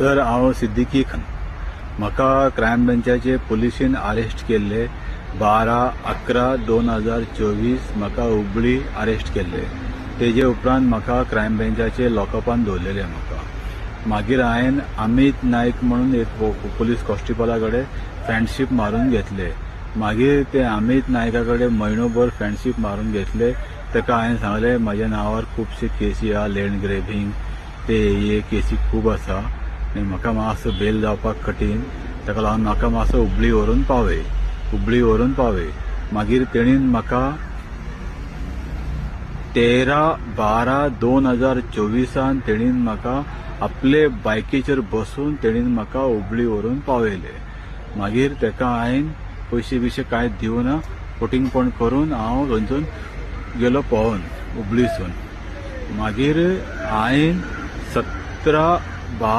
Sir हांव सिद्दीकी खान. म्हाका crime ब्रँचाचे पुलिशेन arrest केल्ले 12/11/2024 म्हाका हुबळी अरेस्ट केल्ले. तेजे उपरांत म्हाका क्रायम ब्रँचाचे लॉकअपान दवरलेले. मागीर हांवें अमित नायक म्हणून एक पुलीस कॉन्स्टेबला कडेन फ्रेंडशीप मारून घेतले. मागीर ते अमित नायका कडेन म्हयनोभर फ्रेंडशीप मारून घेतले. ताका हांवें सांगलें म्हाज्या नांवार खुबशे केसी आहा, लँड ग्रेबिंग ते हे केसी खूब आसा आनी म्हाका मातसो बेल जावपाक कठीण. ताका लागून म्हाका मातसो हुबळी व्हरून पावय. मागीर तेणीन म्हाका 13/12/2024 तेणीन म्हाका आपले बायकीचेर बसून तेणीन म्हाका हुबळी व्हरून पावयले. मागीर ताका हांवें पयशे बिशे कांय दिवना, फोटिंगपण करून हांव थंयसून गेलो पळोवन हुबळीसून. मागीर हांवें 17/12